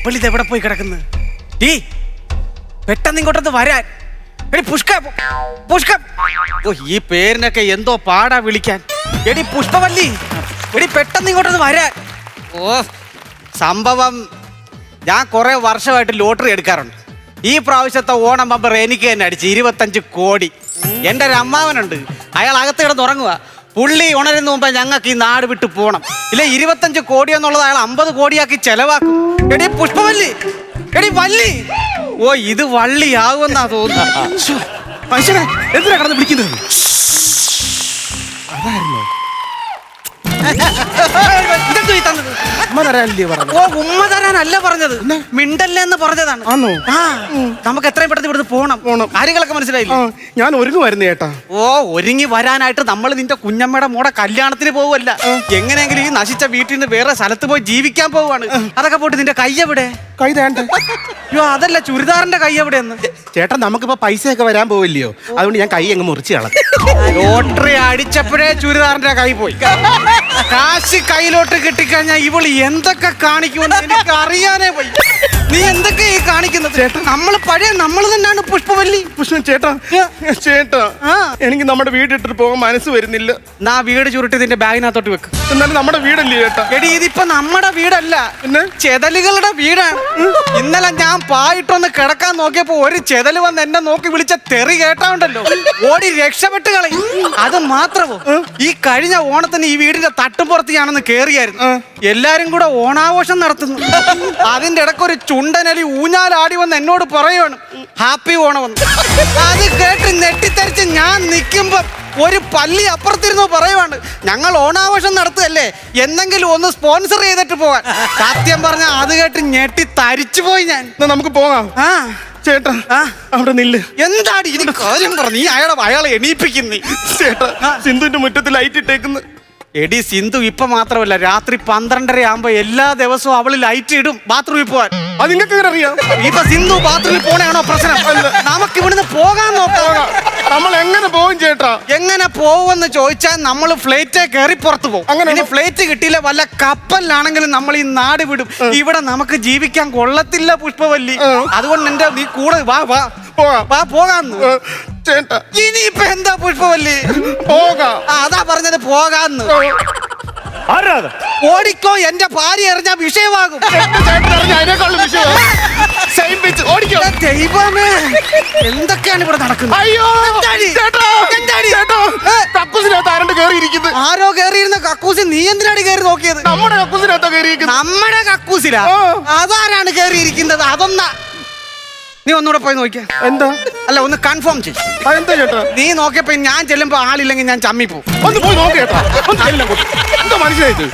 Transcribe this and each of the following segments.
ഇവളിത് എവിടെ പോയി കിടക്കുന്നു? ടീ പെട്ടെന്ന് ഇങ്ങോട്ടൊന്ന് വരാൻ. എടി പുഷ്ക പുഷ്ക. ഓ ഈ പേരിനൊക്കെ എന്തോ പാടാ വിളിക്കാൻ. എടി പുഷ്പവല്ലി, എടി പെട്ടെന്ന് ഇങ്ങോട്ടൊന്ന് വരാൻ. ഓ സംഭവം ഞാൻ കുറെ വർഷമായിട്ട് ലോട്ടറി എടുക്കാറുണ്ട്. ഈ പ്രാവശ്യത്തെ ഓണം ബമ്പർ എനിക്ക് തന്നെ അടിച്ച് 25 കോടി. എൻ്റെ ഒരു അമ്മാവനുണ്ട്, അയാൾ അകത്ത് കിടന്ന് ഉറങ്ങുക. പുള്ളി ഉണരുന്ന മുമ്പ് ഞങ്ങൾക്ക് ഈ നാട് വിട്ട് പോകണം. ഇല്ല 25 കോടി എന്നുള്ളത് അയാൾ 50 കോടിയാക്കി ചെലവാക്കും. എടി പുഷ്പവല്ലി, എടി വല്ലി. ഓ ഇത് വള്ളിയാകുമെന്നാ തോന്നുന്നു. മനുഷ്യനെ എന്തിനാ കടന്ന് വിളിക്കുന്നത്? അതായിരുന്നോ? ഓ ഉമ്മ തരാനല്ല പറഞ്ഞത്, മിണ്ടല്ലേ എന്ന് പറഞ്ഞതാണ്. ആ നമുക്ക് എത്രയും പെട്ടെന്ന് ഇവിടുന്ന് പോണം. കാര്യങ്ങളൊക്കെ മനസ്സിലായില്ലേ? ഞാൻ ഒരുങ്ങുമായിരുന്നു ചേട്ടാ. ഓ ഒരുങ്ങി വരാനായിട്ട് നമ്മൾ നിന്റെ കുഞ്ഞമ്മയുടെ മോടെ കല്യാണത്തിന് പോവല്ല. എങ്ങനെയെങ്കിലും ഈ നശിച്ച വീട്ടിൽ നിന്ന് വേറെ സ്ഥലത്ത് പോയി ജീവിക്കാൻ പോവാണ്. അതൊക്കെ പോട്ട് നിന്റെ കൈ എവിടെ? കൈ തേണ്ട. അയ്യോ അതല്ല, ചുരിദാറിന്റെ കൈ എവിടെയെന്ന്. ചേട്ടാ നമുക്കിപ്പോ പൈസയൊക്കെ വരാൻ പോവില്ലയോ, അതുകൊണ്ട് ഞാൻ കൈ അങ്ങ് മുറിച്ച് കളഞ്ഞു. ലോട്ടറി അടിച്ചപ്പോഴേ ചുരിദാറിന്റെ കൈ പോയി. കാശ് കയ്യിലോട്ട് കിട്ടിക്കഴിഞ്ഞാൽ ഇവള് എന്തൊക്കെ കാണിക്കുമെന്ന് എനിക്ക് അറിയാനേ പോയി. നീ എന്തൊക്കെ ഈ കാണിക്കുന്നത്? ചേട്ടാ നമ്മൾ പഴയ നമ്മൾ തന്നെയാണ് പുഷ്പവല്ലി. ചേട്ടാ ചേട്ടാ എനിക്ക് നമ്മുടെ വീടിട്ടിട്ട് പോകാൻ മനസ്സ് വരുന്നില്ല. നാ വീട് ചുരുട്ടി നിന്റെ ബാഗിനകത്തോട്ട് വെക്ക്. എന്നാലും നമ്മുടെ വീടല്ലേ ചേട്ടാ? എടി ഇതിപ്പോ നമ്മുടെ വീടല്ല, പിന്നെ ചെതലുകളുടെ വീടാണ്. ഇന്നലെ ഞാൻ പായിട്ടൊന്ന് കിടക്കാൻ നോക്കിയപ്പോ ഒരു ചെതല് വന്ന് എന്നെ നോക്കി വിളിച്ച തെറി കേട്ടാണ്ടല്ലോ, ഓടി രക്ഷപ്പെട്ട് കളയും. അത് മാത്രമോ, ഈ കഴിഞ്ഞ ഓണത്തിന് ഈ വീടിന്റെ തട്ടുപുറത്ത് ഞാനൊന്ന് കേറിയായിരുന്നു. എല്ലാരും കൂടെ ഓണാഘോഷം നടത്തുന്നു. അതിന്റെ ഇടയ്ക്ക് ഒരു ചുണ്ടനലി ഊഞ്ഞാലാടി വന്ന് എന്നോട് പറയുവാണ് ഹാപ്പി ഓണമെന്ന്. അത് കേട്ട് നെട്ടിത്തരിച്ച് ഞാൻ നിൽക്കുമ്പോ ഒരു പല്ലി അപ്പുറത്തിരുന്നു പറയുവാണ് ഞങ്ങൾ ഓണാഘോഷം നടത്തുകയല്ലേ, എന്തെങ്കിലും ഒന്ന് സ്പോൺസർ ചെയ്തിട്ട് പോകാൻ. സത്യം പറഞ്ഞ അത് കേട്ട് ഞെട്ടി തരിച്ചു പോയി ഞാൻ. നമുക്ക് പോകാം. ചേട്ടാ അവിടെ നില്ല്. എന്താടി ഇനി കാര്യം പറഞ്ഞു? നീ അയാളെ എണീപ്പിക്കുന്നേ. ചേട്ടാ സിന്ധുവിന്റെ മുറ്റത്ത് ലൈറ്റ് ഇട്ടേക്കുന്നു. എടി സിന്ധു ഇപ്പൊ മാത്രമല്ല, രാത്രി 12:30 ആകുമ്പോ എല്ലാ ദിവസവും അവള് ലൈറ്റ് ഇടും ബാത്റൂമിൽ പോവാൻ. അത് നിങ്ങൾക്ക് എങ്ങനെ അറിയാം? ഇപ്പൊ സിന്ധു ബാത്റൂമിൽ പോണയാണോ പ്രശ്നം? നമുക്ക് ഇവിടുന്ന് പോകാൻ നോക്കാം. നമ്മൾ എങ്ങനെ പോകും ചേട്ടാ? എങ്ങനെ പോവെന്ന് ചോദിച്ചാൽ നമ്മൾ ഫ്ലൈറ്റേ കയറി പുറത്തു പോകും. അങ്ങനെ ഫ്ലൈറ്റ് കിട്ടിയില്ല വല്ല കപ്പലിലാണെങ്കിലും നമ്മൾ ഈ നാട് വിടും. ഇവിടെ നമുക്ക് ജീവിക്കാൻ കൊള്ളത്തില്ല പുഷ്പവല്ലി. അതുകൊണ്ട് എന്റെ നീ കൂടെ വാ വാ പോകാന്ന്. ചേട്ടാ ഇനിയിപ്പൊ എന്താ പുഷ്പവല്ലി? പോകാം. അതാ പറഞ്ഞത് പോകാന്ന്. ഓടിക്കോ, എന്റെ ഭാര്യ എറിഞ്ഞ വിഷയമാകും. ദൈവമേ എന്തൊക്കെയാണ് ഇവിടെ നടക്കുന്നത്? അയ്യോ ആരോ കേറിയിരുന്ന കക്കൂസിൽ നീ എന്തിനാണ് കേറി നോക്കിയത്? നമ്മുടെ കക്കൂസിനകത്താ കേറിയിരിക്കുന്നത്. നമ്മുടെ കക്കൂസിലാ? അതാരാണ് കേറിയിരിക്കുന്നത്? അതൊന്നാ നീ ഒന്നുകൂടെ പോയി നോക്കിയാ. എന്താ? അല്ല ഒന്ന് കൺഫേം ചെയ്യും. എന്താ ചേട്ടാ? നീ നോക്കിയപ്പോ ഞാൻ ചെല്ലുമ്പോ ആളില്ലെങ്കിൽ ഞാൻ ചമ്മി പോവും. ഒന്ന് പോയി നോക്കേട്ടാ. എന്താ മനസ്സിലായത്?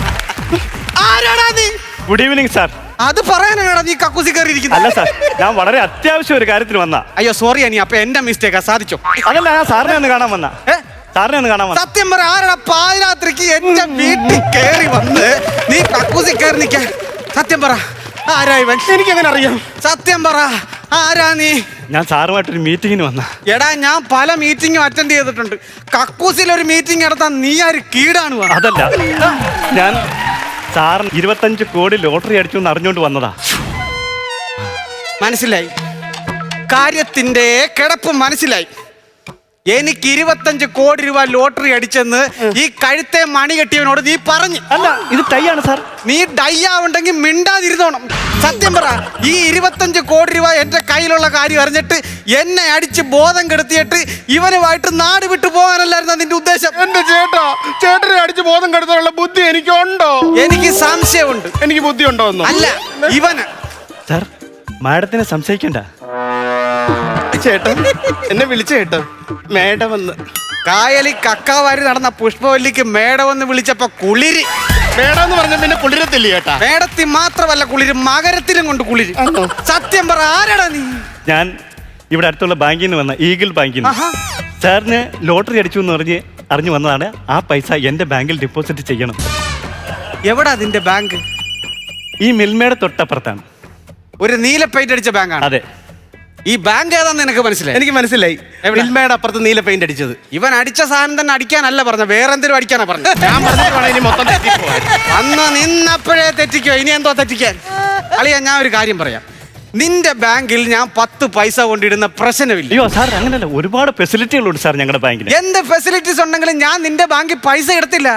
ആരാടാ നീ? Good evening sir. അത് പറയാനാണ് നീ കക്കൂസി കയറിയിരിക്കുന്നത്? അല്ല സാർ, ഞാൻ വളരെ അത്യാവശ്യം ഒരു കാര്യത്തിന് വന്ന. അയ്യോ സോറി അനി, അപ്പൊ എന്റെ മിസ്റ്റേക്കാ. സാധിച്ചോ? അതല്ല, ഞാൻ സാറിനെ ഒന്ന് കാണാൻ വന്ന. സാറിനെ ഒന്ന് കാണാൻ വന്ന. സത്യം പറ, ആരാടാ പാതിരാത്രിക്ക് എന്റെ വീട്ടിൽ കയറി വന്ന് നീ കക്കൂസി കയറി നിൽക്കാൻ? സത്യം പറ, ആരാ ഇവൻ? എനിക്ക് എങ്ങനെ അറിയാം? സത്യം പറ, ആരാ നീ? ഞാൻ സാറുമായിട്ടൊരു മീറ്റിങ്ങിന് വന്ന. എടാ ഞാൻ പല മീറ്റിങ്ങും അറ്റൻഡ് ചെയ്തിട്ടുണ്ട്. കക്കൂസിൽ ഒരു മീറ്റിംഗ് നടത്താൻ നീ ആര് കീടാണ്? അതല്ല, ഞാൻ സാറിന് 25 കോടി ലോട്ടറി അടിച്ചു എന്ന് അറിഞ്ഞുകൊണ്ട് വന്നതാ. മനസ്സിലായി, കാര്യത്തിന്റെ കിടപ്പ് മനസ്സിലായി. എനിക്ക് 25 കോടി രൂപ ലോട്ടറി അടിച്ചെന്ന് ഈ കഴുത്തെ മണി കെട്ടിയവനോട് നീ പറഞ്ഞു. അല്ല, ഇത് ടൈയാണ് സാർ. നീ ഡൈ ആവുണ്ടെങ്കിൽ മിണ്ടാതിരുന്നോണം. സത്യം പറ, ഈ 25 കോടി രൂപ എന്റെ കയ്യിലുള്ള കാര്യം അറിഞ്ഞിട്ട് എന്നെ അടിച്ച് ബോധം കെടുത്തിയിട്ട് ഇവനുമായിട്ട് നാട് വിട്ടു പോകാനല്ലായിരുന്നു നിന്റെ ഉദ്ദേശം? എന്റെ ചേട്ടനെ അടിച്ച് ബോധം കെടുത്താനുള്ള ബുദ്ധി എനിക്കുണ്ടോ? എനിക്ക് സംശയമുണ്ട്. എനിക്ക് ബുദ്ധി ഉണ്ടോ? അല്ല ഇവന്. സാർ, മാഡത്തിനെ സംശയിക്കണ്ട. ചേട്ടൻ എന്നെ വിളിച്ച ചേട്ടാ മേഡം വന്ന്. കായലി കക്കാവാരി നടന്ന പുഷ്പവല്ലിക്ക് മേടമെന്ന് വിളിച്ചപ്പോ കുളിരി. മേഡം പറഞ്ഞ പിന്നെ കുളിരത്തില്ല ചേട്ടാ. മേടത്തിൽ മാത്രമല്ല കുളിര്, മകരത്തിലും കൊണ്ട് കുളിര്. സത്യം പറ, ആരാടാ നീ? ഞാൻ ഇവിടെ അടുത്തുള്ള ബാങ്കിൽ നിന്ന് വന്ന, ഈഗിൾ ബാങ്കിൽ നിന്ന്. സാറിന് ലോട്ടറി അടിച്ചു എന്ന് അറിഞ്ഞു വന്നതാണ്. ആ പൈസ എന്റെ ബാങ്കിൽ ഡെപ്പോസിറ്റ് ചെയ്യണം. എവിടാ അതിന്റെ ബാങ്ക്? ഈ മിൽമയുടെ തൊട്ടപ്പുറത്താണ്. ഒരു നീല പെയിന്റ് അടിച്ച ബാങ്കാണ്? അതെ. ഈ ബാങ്ക് ഏതാന്ന് നിനക്ക് മനസ്സിലായി? എനിക്ക് മനസ്സിലായി. എവിടെ? മിൽമയുടെ അപ്പുറത്ത് നീല പെയിന്റ് അടിച്ചത്. ഇവൻ അടിച്ച സാധനം തന്നെ അടിക്കാനല്ല പറഞ്ഞ, വേറെ എന്തെങ്കിലും അടിക്കാനാ പറഞ്ഞ. ഞാൻ പറഞ്ഞിട്ട് ഇനി മൊത്തം തെറ്റിപ്പോവാൻ. അന്ന് നിന്നപ്പോഴേ തെറ്റിക്കോ, ഇനി എന്തോ തെറ്റിക്കാൻ? അളിയാ, ഞാൻ ഒരു കാര്യം പറയാം. നിന്റെ ബാങ്കിൽ ഞാൻ 10 പൈസ കൊണ്ടിടുന്ന പ്രശ്നമില്ല. അയ്യോ സാർ, അങ്ങനല്ല, ഒരുപാട് ഫെസിലിറ്റികളുണ്ട് സാർ ഞങ്ങളുടെ ബാങ്കിന്. എന്ത് ഫെസിലിറ്റീസ് ഉണ്ടെങ്കിലും ഞാൻ നിന്റെ ബാങ്കിൽ പൈസ എടുത്തില്ല.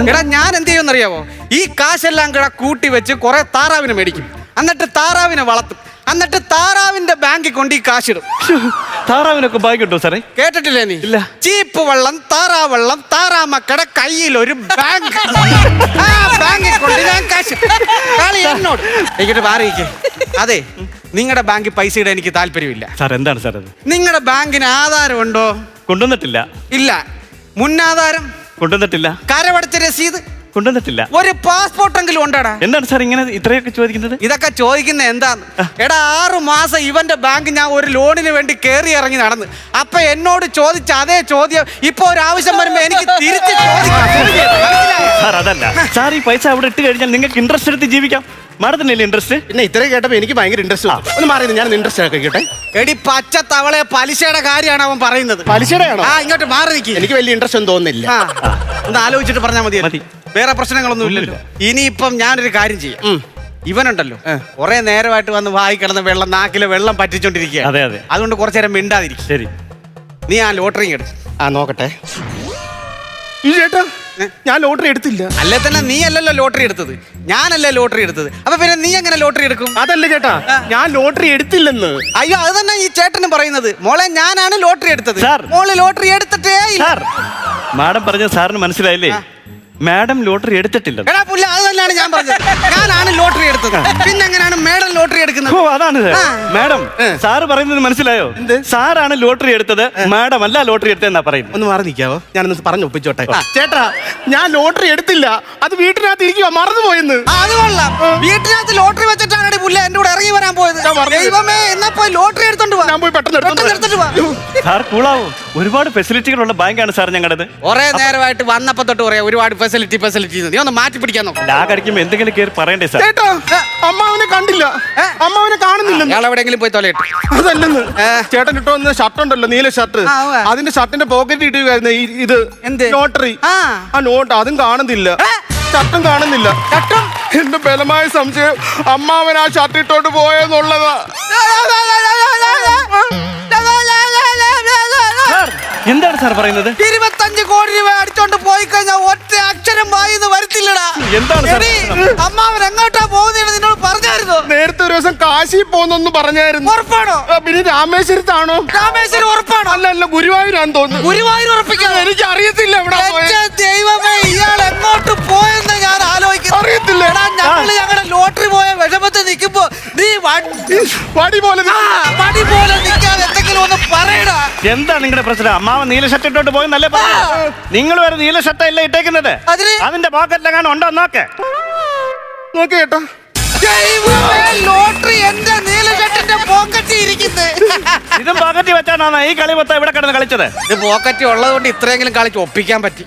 എടാ, ഞാൻ എന്ത് ചെയ്യുമെന്ന് അറിയാവോ? ഈ കാശെല്ലാം കൂടെ കൂട്ടി വെച്ച് കുറെ താറാവിനെ മേടിക്കും, എന്നിട്ട് താറാവിനെ വളർത്തും, എന്നിട്ട് താറാവിന്റെ ബാങ്കിൽ കൊണ്ട് ഈ കാശിടും. താറാവിനൊക്കെ ബാങ്ക് കിട്ടുമോ സാറേ? കേട്ടിട്ടില്ലേ നീ? ഇല്ല. ചീപ്പ് വെള്ളം, താറാവെള്ളം, താറാമക്കടെ കയ്യിൽ ഒരു ബാങ്ക്. ആ ബാങ്കിൽ കൊണ്ട് ഞാൻ കാശ് കളി എന്നോട് എനിക്കിട്ട് മാറിയിക്കേ. അതെ, നിങ്ങളുടെ ബാങ്കിൽ പൈസ ഇടാൻ എനിക്ക് താല്പര്യമില്ല. സാർ എന്താണ് സാർ അത്? നിങ്ങളുടെ ബാങ്കിന് ആധാരം ഉണ്ടോ? കൊണ്ടുവന്നിട്ടില്ല. ഇല്ല. മുന്നാധാരം? കൊണ്ടുവന്നിട്ടില്ല. കരവടച്ച രസീത്? കൊണ്ടുവന്നിട്ടില്ല. ഒരു പാസ്പോർട്ടെങ്കിലും ഉണ്ടാടാ? എന്താണ് സാർ ഇങ്ങനെ ഇത്രയൊക്കെ ചോദിക്കുന്നത്? ഇതൊക്കെ ചോദിക്കുന്നത് എന്താന്ന്? എടാ, 6 മാസം ഇവന്റെ ബാങ്ക് ഞാൻ ഒരു ലോണിന് വേണ്ടി കയറി ഇറങ്ങി നടന്ന്. അപ്പൊ എന്നോട് ചോദിച്ച അതേ ചോദ്യം ഇപ്പൊ ഒരു ആവശ്യം വരുമ്പോ എനിക്ക് തിരിച്ച് ചോദിക്കാം. സാർ അതല്ല സാർ, ഈ പൈസ അവിടെ ഇട്ട് കഴിഞ്ഞാൽ നിങ്ങൾക്ക് ഇൻട്രസ്റ്റ് എടുത്ത് ജീവിക്കാം. മാഡത്തിനല്ലേ ഇൻട്രസ്റ്റ്? പിന്നെ ഇത്രയും കേട്ടപ്പോ എനിക്ക് ഭയങ്കര ഇൻട്രസ്റ്റ്. ഒന്ന് മാറിയത്, ഞാൻ ഇൻട്രസ്റ്റ് ആക്കി കേട്ടെ. എടി പച്ച തവളെ, പലിശയുടെ കാര്യമാണ് അവൻ പറയുന്നത്. പലിശയുടെ ആണോ? ആ, ഇങ്ങോട്ട് മാറി നിൽക്കി. എനിക്ക് വലിയ ഇൻട്രസ്റ്റ് ഒന്നും തോന്നുന്നില്ല. ആ, ഒന്ന് ആലോചിച്ചിട്ട് പറഞ്ഞാൽ മതി. മതി. വേറെ പ്രശ്നങ്ങളൊന്നും ഇല്ലല്ലോ. ഇനിയിപ്പം ഞാനൊരു കാര്യം ചെയ്യാം. ഇവനുണ്ടല്ലോ, കുറെ നേരമായിട്ട് വന്ന് വായി കിടന്ന വെള്ളം, നാക്കിലെ വെള്ളം പറ്റിച്ചോണ്ടിരിക്കുക. അതെ അതെ. അതുകൊണ്ട് കുറച്ചു നേരം മിണ്ടാതിരിക്കും. ശരി. നീ ആ ലോട്ടറി എടുക്കും. ആ, നോക്കട്ടെ. ഈ ചേട്ടാ, ഞാൻ ലോട്ടറി എടുത്തില്ല. അല്ലേ തന്നെ നീ അല്ലല്ലോ ലോട്ടറി എടുത്തത്, ഞാനല്ലേ ലോട്ടറി എടുത്തത്. അപ്പൊ പിന്നെ നീ എങ്ങനെ ലോട്ടറി എടുക്കും? അതല്ല ചേട്ടാ, ഞാൻ ലോട്ടറി എടുത്തില്ലെന്ന്. അയ്യോ, അത് തന്നെ ഈ ചേട്ടനും പറയുന്നത്. മോളെ, ഞാനാണ് ലോട്ടറി എടുത്തത്. സാർ. മോള് ലോട്ടറി എടുത്തിട്ടേ ഇല്ല. സാർ, മാഡം പറഞ്ഞ സാറിന് മനസ്സിലായില്ലേ? മാഡം ലോട്ടറി എടുത്തിട്ടില്ല. എടാ പുല്ല, അത് തന്നെയാണ് ഞാൻ പറഞ്ഞത്. ഞാനാണ് ലോട്ടറി എടുത്തത്. പിന്നെ എങ്ങനെയാണ് മേഡം ലോട്ടറി എടുക്കുന്നത്? ഓ, അതാണ് മാഡം. സാറ് പറയുന്നത് മനസ്സിലായോ? സാറാണ് ലോട്ടറി എടുത്തത്, മാഡം അല്ല ലോട്ടറി എടുത്തതെന്നാ പറയുന്നത്. ഒന്ന് മാറി നിൽക്കാവോ? ഞാനൊന്ന് പറഞ്ഞു ഒപ്പിച്ചോട്ടെ. ചേട്ടാ, ഞാൻ ലോട്ടറി എടുത്തില്ല, അത് വീട്ടിനകത്ത് ഇരിക്കുവാ, മറന്നുപോയെന്ന്. അത് കൊള്ളാം. വീട്ടിനകത്ത് ലോട്ടറി വെച്ചിട്ടാണ് പുല്ല എന്റെ കൂടെ ഇറങ്ങി വരാൻ പോയത്. ദൈവമേ, എന്നാ പോയി ലോട്ടറി എടുത്തോണ്ട് വാ. ഞാൻ പോയി പെട്ടെന്ന് എടുത്തോണ്ട് വാ. സാർ കൂളാവും. ഒരുപാട് ഫെസിലിറ്റികളുള്ള ബാങ്കാണ് സാർ ഞങ്ങളുടേത്. കുറെ നേരമായിട്ട് വന്നപ്പോ തൊട്ട് പറയാം ഒരുപാട് ഫെസിലിറ്റി. നീ ഒന്ന് മാറ്റി പിടിക്കാൻ നോക്കാം. ലാഗടിക്കുമ്പോ എന്തെങ്കിലും കയറി പറയണ്ടേ സാർ? ചേട്ടാ, അമ്മാവനെ കണ്ടില്ല, അമ്മാവനെ കാണുന്നില്ല. അയാൾ എവിടെയെങ്കിലും പോയി തൊലയിട്ട്. അതല്ലെന്ന്, ചേട്ടൻ ഇട്ടോ ഷർട്ട് ഉണ്ടല്ലോ, നീല ഷർട്ട്, അതിന്റെ ഷർട്ടിന്റെ പോക്കറ്റ് ഇട്ടുകയായിരുന്നു ഇത് എന്ത്? ലോട്ടറി. ആ നോട്ട് അതും കാണുന്നില്ല, ഷർട്ടും കാണുന്നില്ല. എന്റെ ബലമായ സംശയം അമ്മാവൻ ആ ഷർട്ട് ഇട്ടോണ്ട് പോയെന്നുള്ളതാ. എന്താണ് സാർ പറയുന്നത്? 25 കോടി രൂപ അടിച്ചോണ്ട് പോയി കഴിഞ്ഞാൽ ഒറ്റ അക്ഷരം വായിന്ന് വരത്തില്ലടാ. എന്താണ് സാർ? അമ്മാവൻ എങ്ങോട്ടാ പോകുന്നത് നിന്നോട് പറഞ്ഞായിരുന്നു? നേരത്തെ ഒരു ദിവസം കാശി പോന്നൊന്ന് പറഞ്ഞായിരുന്നു. ഉറപ്പാണോ? പിന്നെ രാമേശ്വരത്താണോ? രാമേശ്വരം ഉറപ്പാണോ? അല്ല, ഗുരുവായൂരാന്ന് തോന്നുന്നു. ഗുരുവായൂർ ഉറപ്പിക്കാൻ എനിക്ക് അറിയത്തില്ല എവിടെ പോയത്. ദൈവമേ, ഇയാൾ എങ്ങോട്ട് പോയെന്ന് ഞാൻ ആലോചിക്കുന്നു. അറിയത്തില്ല. ഞങ്ങളുടെ ലോട്ടറി പോയ വിഷമത്തിൽ നിൽക്കുമ്പോ നീ വടി പോലെ വടി പോലെ നിൽക്കാതെ എന്തെങ്കിലും ഒന്ന് പറയടാ. എന്താ നിങ്ങളുടെ പ്രശ്നം? അമ്മാവൻ നീല ഷർട്ട് ഇട്ടോട്ട് പോയി നല്ല നിങ്ങൾ വരെ നീല ഷർട്ട് അല്ല ഇട്ടേക്കുന്നത്. അതിന്റെ പോക്കറ്റിലെങ്ങാനും ഉണ്ടോ നോക്കേ ചേട്ടാ. ലോട്ടറി എന്റെ നീല ഷർട്ടിന്റെ പോക്കറ്റിൽ ഇരിക്കുന്നത്. ഇതും പോക്കറ്റിൽ വെച്ചാണ് ഈ കളി മൊത്തം ഇവിടെ കിടന്ന് കളിച്ചത്. ഇത് പോക്കറ്റ് ഉള്ളത് കൊണ്ട് ഇത്രയെങ്കിലും കളിച്ച് ഒപ്പിക്കാൻ പറ്റി.